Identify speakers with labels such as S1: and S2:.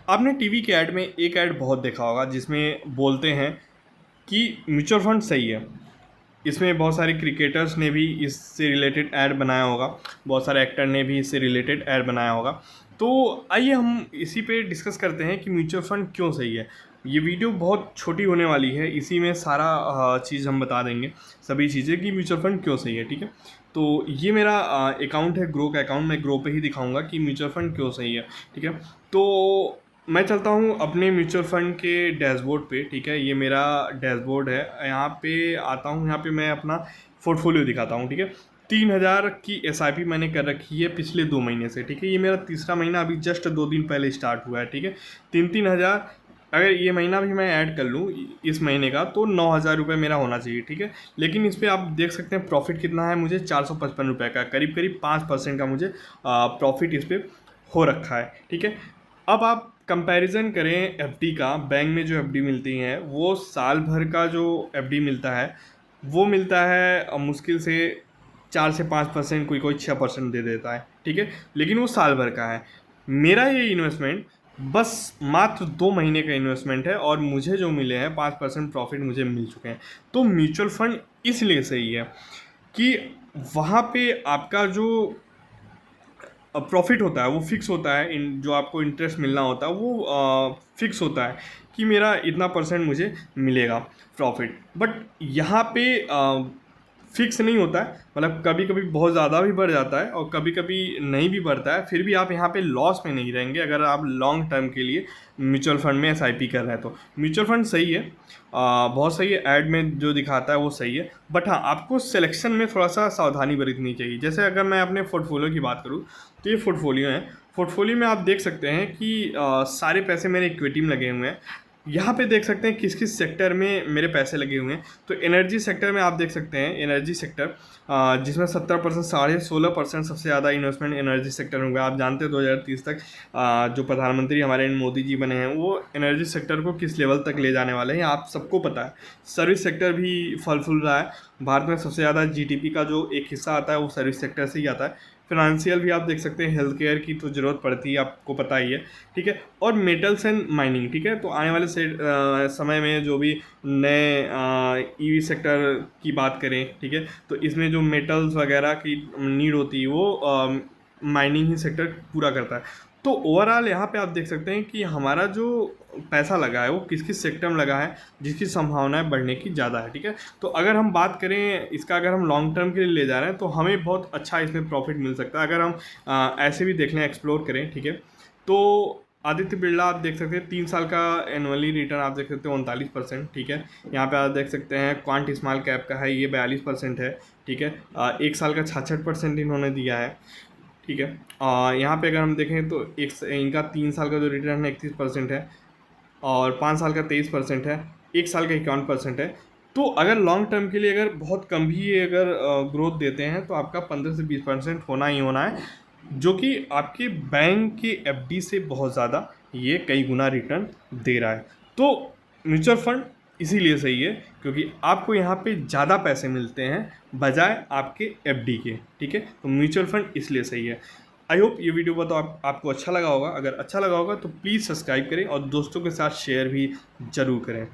S1: आपने टीवी के ऐड में एक ऐड बहुत देखा होगा जिसमें बोलते हैं कि म्यूचुअल फंड सही है। इसमें बहुत सारे क्रिकेटर्स ने भी इससे रिलेटेड ऐड बनाया होगा, बहुत सारे एक्टर ने भी इससे रिलेटेड ऐड बनाया होगा। तो आइए हम इसी पे डिस्कस करते हैं कि म्यूचुअल फंड क्यों सही है। ये वीडियो बहुत छोटी होने वाली है, इसी में सारा चीज़ हम बता देंगे, सभी चीज़ें कि म्यूचुअल फंड क्यों सही है। ठीक है, तो ये मेरा अकाउंट है, ग्रो का अकाउंट। मैं ग्रो पे ही दिखाऊंगा कि म्यूचुअल फंड क्यों सही है। ठीक है, तो मैं चलता हूँ अपने म्यूचुअल फंड के डैशबोर्ड पे। ठीक है, ये मेरा डैशबोर्ड है, यहाँ पे आता हूँ, यहाँ पे मैं अपना पोर्टफोलियो दिखाता हूँ। ठीक है, 3,000 की SIP मैंने कर रखी है पिछले 2 महीने से। ठीक है, ये मेरा तीसरा महीना अभी जस्ट 2 दिन पहले स्टार्ट हुआ है। ठीक है, 3,000 अगर ये महीना भी मैं ऐड कर लूँ इस महीने का तो 9,000 रुपये मेरा होना चाहिए। ठीक है, लेकिन इस पर आप देख सकते हैं प्रॉफिट कितना है मुझे, 455 रुपये का, करीब करीब 5% का मुझे प्रॉफिट इस पर हो रखा है। ठीक है, अब आप कंपैरिजन करें FD का, बैंक में जो FD मिलती हैं वो साल भर का जो FD मिलता है वो मिलता है मुश्किल से 4 से 5%, कोई कोई 6% दे देता है। ठीक है, लेकिन वो साल भर का है। मेरा ये इन्वेस्टमेंट बस मात्र 2 महीने का इन्वेस्टमेंट है और मुझे जो मिले हैं 5% प्रॉफिट मुझे मिल चुके हैं। तो म्यूचुअल फंड इसलिए सही है कि वहाँ पे आपका जो प्रॉफिट होता है वो फिक्स होता है, इन जो आपको इंटरेस्ट मिलना होता है वो फिक्स होता है कि मेरा इतना % मुझे मिलेगा प्रॉफिट। बट यहाँ पे फिक्स नहीं होता है, मतलब कभी कभी बहुत ज़्यादा भी बढ़ जाता है और कभी कभी नहीं भी बढ़ता है। फिर भी आप यहाँ पे लॉस में नहीं रहेंगे अगर आप लॉन्ग टर्म के लिए म्यूचुअल फंड में SIP कर रहे हैं। तो म्यूचुअल फंड सही है, बहुत सही है, ऐड में जो दिखाता है वो सही है। बट हाँ, आपको सिलेक्शन में थोड़ा सा सावधानी बरतनी चाहिए। जैसे अगर मैं अपने पोर्टफोलियो की बात करूँ तो ये पोर्टफोलियो है, पोर्टफोलियो में आप देख सकते हैं कि सारे पैसे मेरे इक्विटी में लगे हुए हैं। यहाँ पे देख सकते हैं किस किस सेक्टर में मेरे पैसे लगे हुए हैं। तो एनर्जी सेक्टर में आप देख सकते हैं, एनर्जी सेक्टर जिसमें 70%, 16.5% सबसे ज़्यादा इन्वेस्टमेंट एनर्जी सेक्टर में हुआ है। आप जानते हैं 2030 तक जो प्रधानमंत्री हमारे मोदी जी बने हैं वो एनर्जी सेक्टर को किस लेवल तक ले जाने वाले हैं, आप सबको पता है। सर्विस सेक्टर भी फल फूल रहा है। भारत में सबसे ज़्यादा GDP का जो एक हिस्सा आता है वो सर्विस सेक्टर से ही आता है। फिनेंशियल भी आप देख सकते हैं, हेल्थ केयर की तो ज़रूरत पड़ती है, आपको पता ही है। ठीक है, और मेटल्स एंड माइनिंग। ठीक है, तो आने वाले समय में जो भी नए EV सेक्टर की बात करें, ठीक है, तो इसमें जो मेटल्स वगैरह की नीड होती है वो माइनिंग ही सेक्टर पूरा करता है। तो ओवरऑल यहाँ पे आप देख सकते हैं कि हमारा जो पैसा लगा है वो किस किस सेक्टर में लगा है जिसकी संभावनाएं बढ़ने की ज़्यादा है। ठीक है, तो अगर हम बात करें इसका, अगर हम लॉन्ग टर्म के लिए ले जा रहे हैं तो हमें बहुत अच्छा इसमें प्रॉफिट मिल सकता है। अगर हम ऐसे भी देख लें, एक्सप्लोर करें, ठीक है, तो आदित्य बिरला आप देख सकते हैं 3 साल का एनुअली रिटर्न आप देख सकते हैं 39%। ठीक है, यहाँ पे आप देख सकते हैं क्वांट स्मॉल कैप का है, ये 42% है। ठीक है, 1 साल का 66% इन्होंने दिया है। ठीक है, यहाँ पे अगर हम देखें तो इनका 3 साल का जो रिटर्न है 31% है और 5 साल का 23% है, 1 साल का 51% है। तो अगर लॉन्ग टर्म के लिए अगर बहुत कम भी ये अगर ग्रोथ देते हैं तो आपका 15 से 20% होना ही होना है, जो कि आपके बैंक के FD से बहुत ज़्यादा ये कई गुना रिटर्न दे रहा है। तो म्यूचुअल फंड इसीलिए सही है क्योंकि आपको यहाँ पे ज़्यादा पैसे मिलते हैं बजाय आपके FD के। ठीक है, तो म्यूचुअल फंड इसलिए सही है। आई होप ये वीडियो बताओ आपको अच्छा लगा होगा। अगर अच्छा लगा होगा तो प्लीज़ सब्सक्राइब करें और दोस्तों के साथ शेयर भी ज़रूर करें।